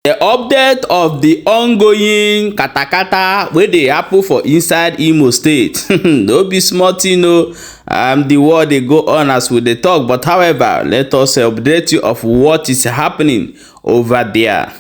The update of the ongoing katakata wey dey happen for inside Imo State. No be small thing o. The war dey go on as we dey talk, but however, let us update you of what is happening over there.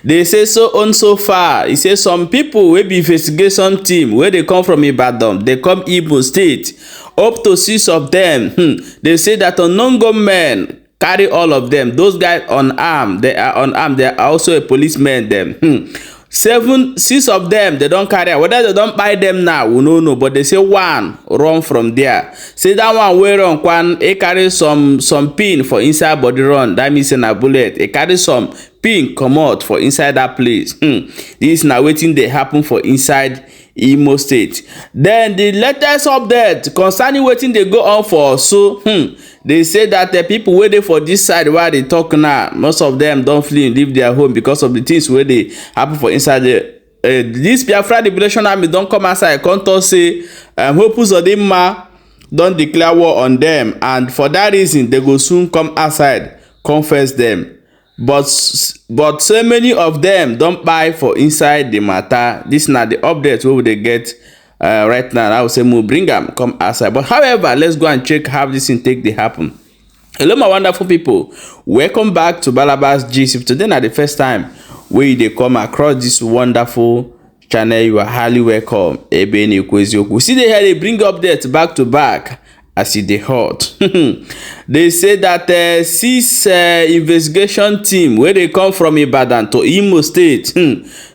They say so on so far. E say some people wey be investigation team wey dey come from Ibadan, dey come Imo State. Up to 6 of them. They say that unknown gunmen carry all of them. Those guys unarmed, they are unarmed. They are also a policeman. Them 6 of them they don't carry. Whether they don't buy them now, we no know. But they say one run from there. Say that one wey run, Kwan, he carry some pin for inside body run. That means in a bullet. He carry some pin come out for inside that place. This now waiting they happen for inside Imo State. Then the latest update concerning wetin dey go on for Osru. They say that the people waiting for this side while they talk now, most of them don't flee leave their home because of the things where they happen for inside the this Biafra liberation army don't come outside. Come talk say Uzodinma don't declare war on them, and for that reason they go soon come outside confess them. But so many of them don't buy for inside the matter. This na the update wey we dey get right now. I would say we'll bring them come outside. But however, let's go and check how this thing take dey happen. Hello my wonderful people, welcome back to Balabas Gist. If today na the first time wey they come across this wonderful channel, you are highly welcome. We see they here they bring updates back to back as e dey hot. They say that 6 investigation team where they come from Ibadan to Imo State.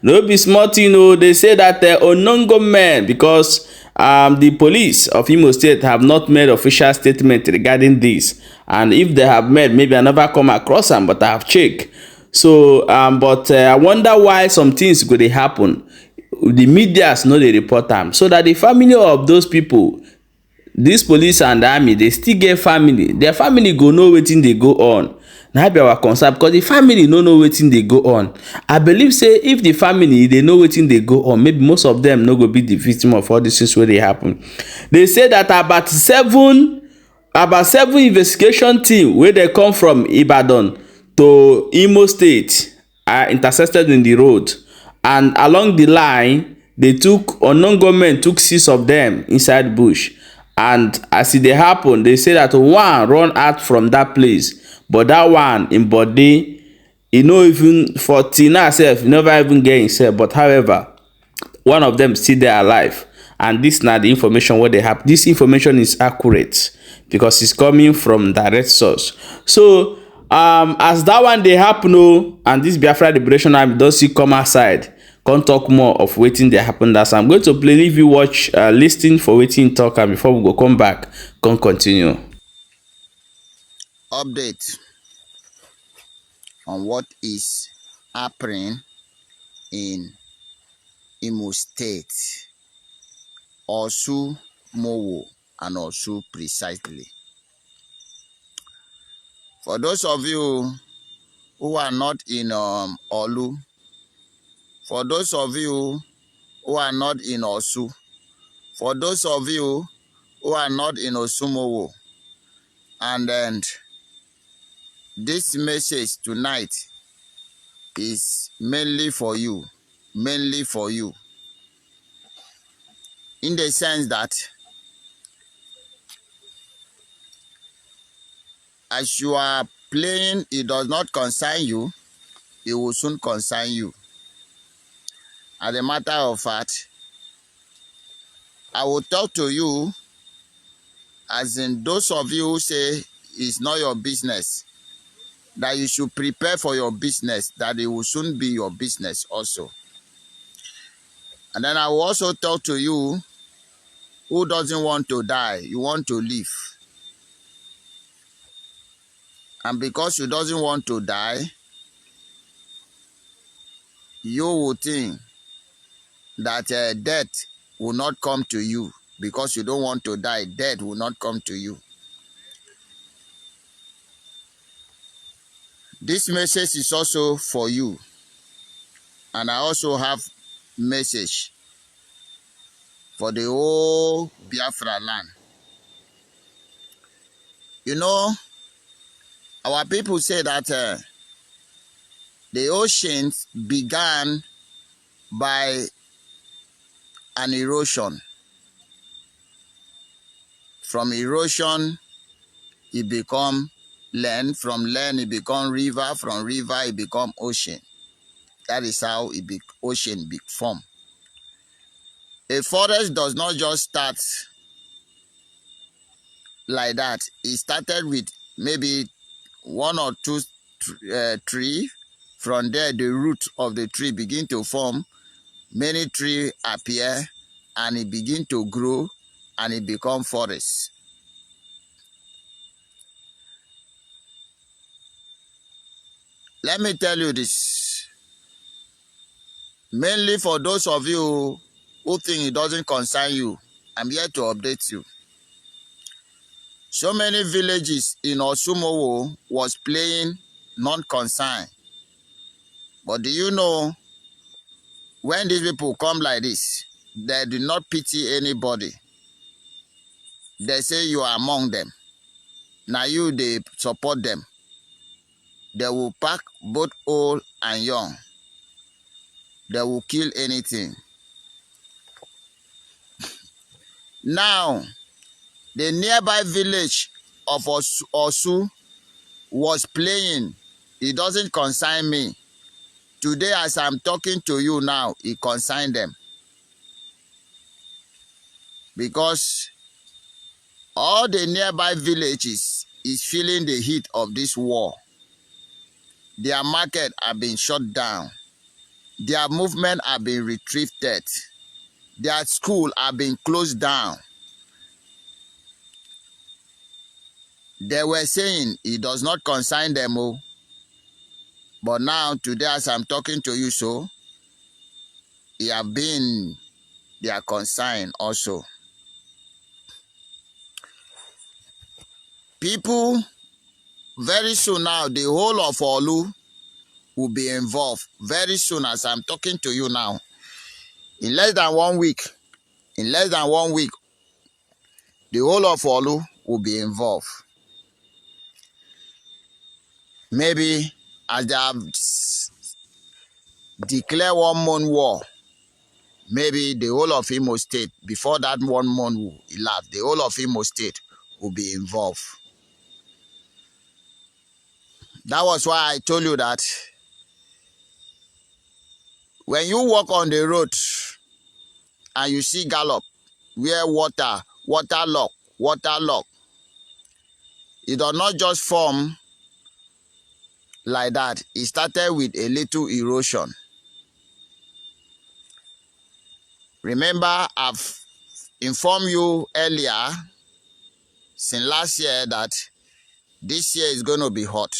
No be small thing o. They say that unknown gunmen, because the police of Imo State have not made official statement regarding this, and if they have made, maybe I never come across them, but I have checked. So but I wonder why some things go dey happen. The medias no dey report them, so that the family of those people, this police and the army, they still get family. Their family go know wetin dey go on. Now be our concern, because the family no know wetin dey go on. I believe say if the family they know wetin dey go on, maybe most of them no go be the victim of all these things where they happen. They say that about seven investigation team where they come from Ibadan to Imo State are intercepted in the road, and along the line they took unknown gunmen took 6 of them inside bush. And as it dey happen, they say that one run out from that place, but that one in body, even for Tina herself, never even get himself. But however, one of them still there alive, and this now the information what they have. This information is accurate because it's coming from direct source. So as that one they happen, and this Biafra liberation army don't see come outside, can't talk more of waiting they happen. That I'm going to play, leave you watch listing for waiting talk, and before we go come back, can continue. Update on what is happening in Imo State, Osru, Mowo, and Osru precisely. For those of you who are not in Olu, for those of you who are not in Osru, for those of you who are not in Osumowo, and then this message tonight is mainly for you, in the sense that as you are playing, it does not concern you, it will soon concern you. As a matter of fact, I will talk to you as in those of you who say it's not your business, that you should prepare for your business, that it will soon be your business also. And then I will also talk to you who doesn't want to die, you want to live. And because you doesn't want to die, you will think that death will not come to you. Because you don't want to die, death will not come to you. This message is also for you. And I also have message for the whole Biafra land. You know, our people say that The oceans began by an erosion. From erosion, it become land. From land, it become river. From river, it become ocean. That is how ocean form. A forest does not just start like that. It started with maybe one or two tree. From there, the root of the tree begin to form. Many trees appear, and it begin to grow, and it become forest. Let me tell you this. Mainly for those of you who think it doesn't concern you, I'm here to update you. So many villages in Osru was playing non-concern. But do you know, when these people come like this, they do not pity anybody. They say you are among them. Now they support them. They will pack both old and young. They will kill anything. Now, the nearby village of Osru was playing. It doesn't concern me. Today, as I'm talking to you now, it concerns them. Because all the nearby villages is feeling the heat of this war. Their market have been shut down. Their movement have been restricted. Their school have been closed down. They were saying it does not concern them. But now, today, as I'm talking to you, so it have been their concern also. People, very soon now, the whole of Olu will be involved. Very soon, as I'm talking to you now. In less than 1 week, the whole of Olu will be involved. Maybe as they have declared 1 month war, maybe the whole of Imo State, before that 1 month will elapse, the whole of Imo State will be involved. That was why I told you that when you walk on the road and you see gallop, where water lock, it does not just form like that. It started with a little erosion. Remember, I've informed you earlier, since last year, that this year is going to be hot.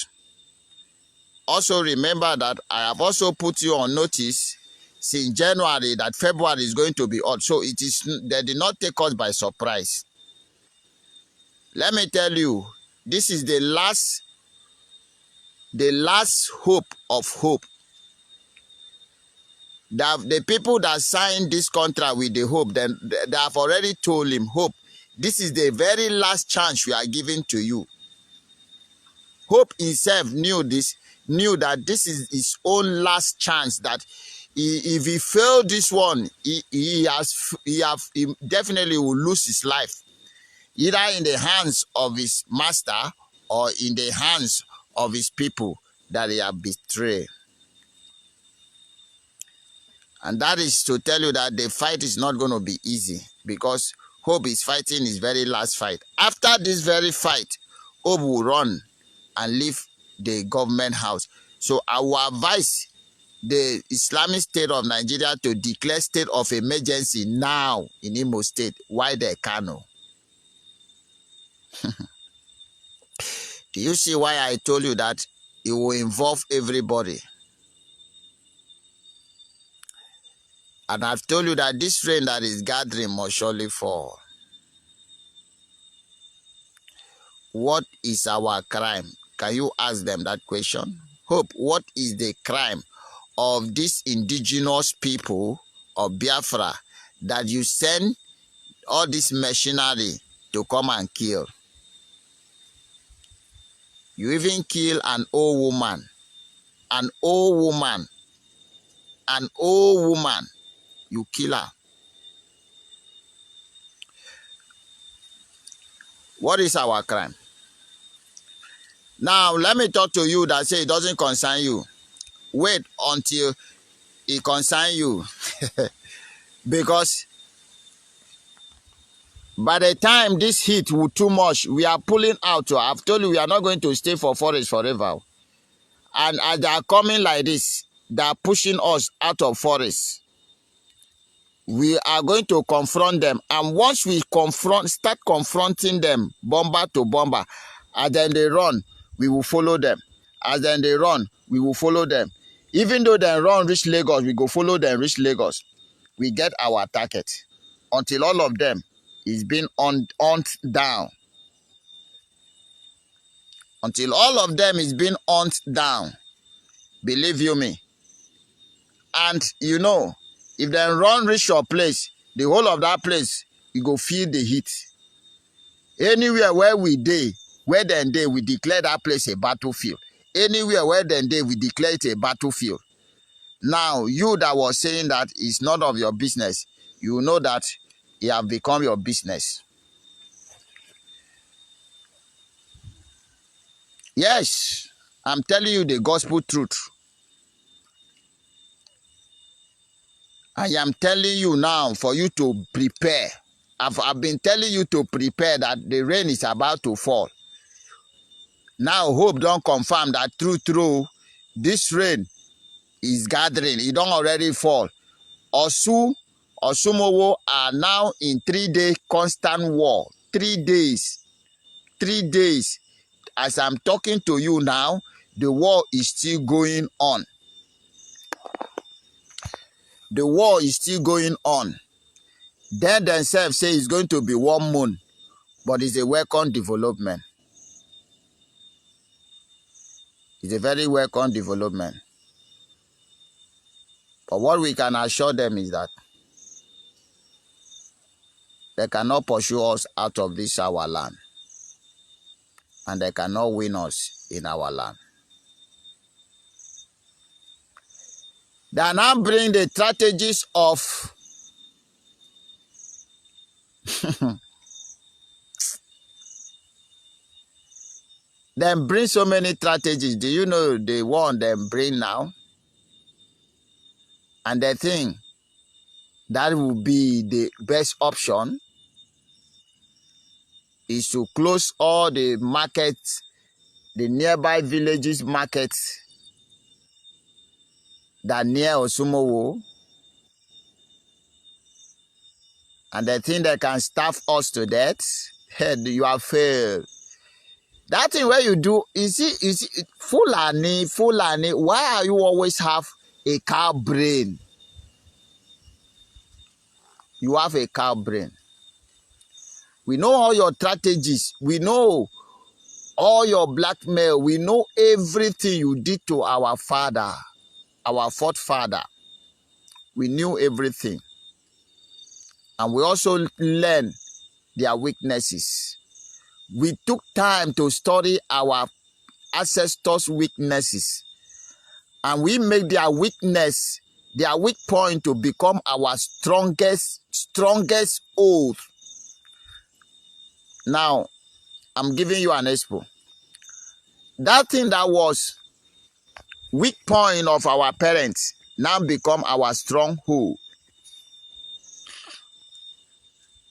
Also remember that I have also put you on notice since January that February is going to be hot. So they did not take us by surprise. Let me tell you, this is the last hope of hope. The people that signed this contract with the hope, then they have already told him, Hope, this is the very last chance we are giving to you. Hope himself knew that this is his own last chance, that if he failed this one, he definitely will lose his life, either in the hands of his master or in the hands of his people that he have betrayed. And that is to tell you that the fight is not going to be easy, because Hope is fighting his very last fight. After this very fight, Hope will run and leave the government house. So I will advise the Islamic State of Nigeria to declare state of emergency now in Imo State while they can. Do you see why I told you that it will involve everybody? And I've told you that this rain that is gathering must surely fall. What is our crime? Can you ask them that question? Hope, what is the crime of these indigenous people of Biafra that you send all this machinery to come and kill? You even kill an old woman an old woman, you kill her. What is our crime? Now, let me talk to you that say it doesn't concern you. Wait until it concerns you. Because by the time this heat will too much, we are pulling out. I've told you we are not going to stay for forest forever. And as they are coming like this, they are pushing us out of forest. We are going to confront them. And once we start confronting them, bomber to bomber, and then they run, we will follow them. As then they run, we will follow them. Even though they run reach Lagos, we go follow them reach Lagos. We get our target until all of them is being hunt down. Until all of them is being hunt down. Believe you me. And you know, if they run reach your place, the whole of that place, you go feel the heat. Anywhere where we dey, where then dey, we declare that place a battlefield. Anywhere where then dey, we declare it a battlefield. Now, you that was saying that it's none of your business, you know that it have become your business. Yes, I'm telling you the gospel truth. I am telling you now for you to prepare. I've been telling you to prepare that the rain is about to fall. Now hope don't confirm that true, this rain is gathering. It don't already fall. Osumowo are now in 3-day constant war. 3 days. 3 days. As I'm talking to you now, the war is still going on. The war is still going on. They themselves say it's going to be 1 month, but it's a welcome development. It's a very welcome development. But what we can assure them is that they cannot pursue us out of this our land. And they cannot win us in our land. They are now bringing the strategies of them bring so many strategies. Do you know the one them bring now? And they think that will be the best option is to close all the markets, the nearby villages markets that near Osumowo. And they think they can starve us to death. Hey, you have failed. That thing where you do, you see, Fulani, why are you always have a cow brain? You have a cow brain. We know all your strategies. We know all your blackmail. We know everything you did to our father, our forefather. We knew everything. And we also learned their weaknesses. We took time to study our ancestors' weaknesses. And we make their weakness, their weak point to become our strongest oath. Now, I'm giving you an example. That thing that was weak point of our parents now become our stronghold.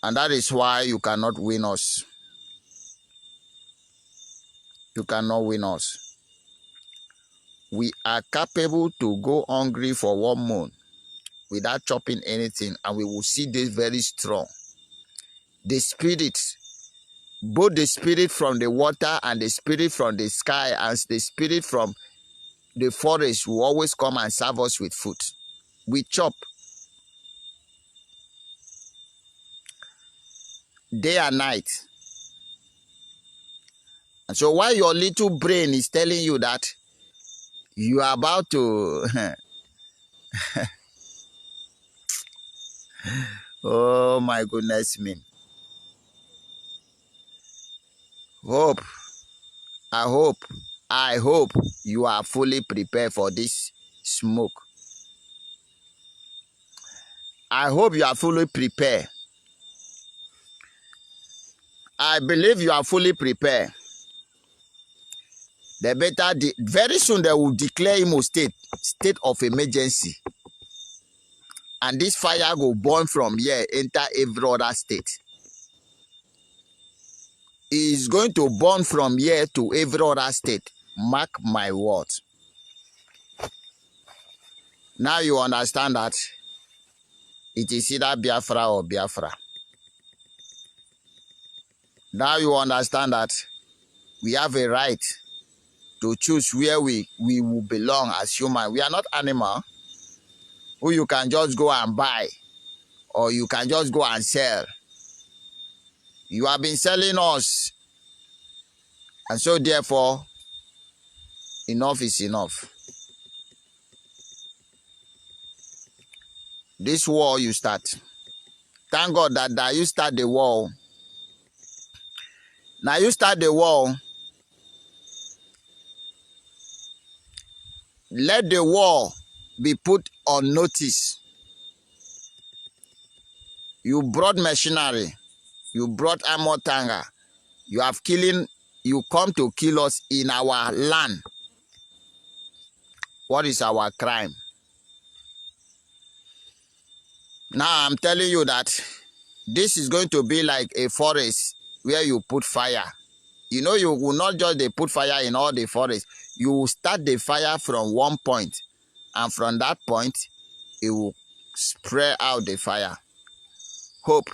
And that is why you cannot win us. You cannot win us. We are capable to go hungry for 1 month without chopping anything, and we will see this very strong. The spirit, both the spirit from the water and the spirit from the sky and the spirit from the forest will always come and serve us with food. We chop day and night. And so while your little brain is telling you that you are about to oh my goodness me. I hope I hope you are fully prepared for this smoke. I hope you are fully prepared. I believe you are fully prepared. Very soon they will declare Imo state of emergency. And this fire will burn from here, enter every other state. It is going to burn from here to every other state. Mark my words. Now you understand that it is either Biafra or Biafra. Now you understand that we have a right to choose where we will belong as human. We are not animal who you can just go and buy or you can just go and sell. You have been selling us. And so therefore, enough is enough. This war you start. Thank God that you start the war. Now you start the war. Let the war be put on notice. You brought machinery. You brought armor tanga. You come to kill us in our land. What is our crime? Now I'm telling you that this is going to be like a forest where you put fire. You know, you will not just put fire in all the forest. You will start the fire from one point. And from that point, it will spread out the fire. Hope.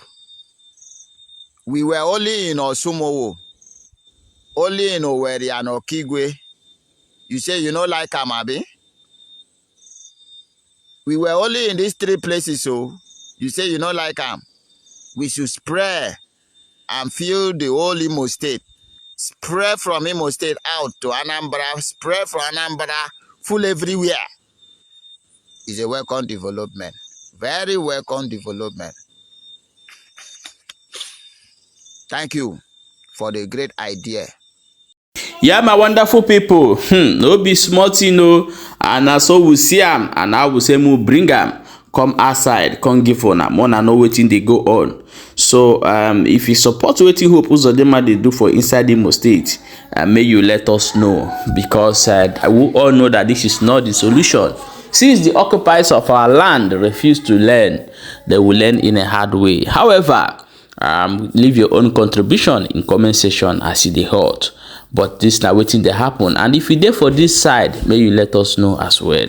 We were only in Osumowo. Only in Owerri and Okigwe. You say you know like Amabi? We were only in these three places, so you say you know like Am. We should spread and fill the whole Imo state. Spread from Imo state out to Anambra. Spread from Anambra, full everywhere. It's a welcome development. Very welcome development. Thank you for the great idea. Yeah, my wonderful people. No be small thing, no. And so we see am, and I will say we bring am come outside, come give una more na know wetin dey go on. So if you support wetin Hope Uzodinma dey do for inside Imo State, may you let us know, because we all know that this is not the solution. Since the occupiers of our land refuse to learn, they will learn in a hard way. However, leave your own contribution in comment section as e dey hot. But this na wetin dey happen, and if you dey for this side, may you let us know as well.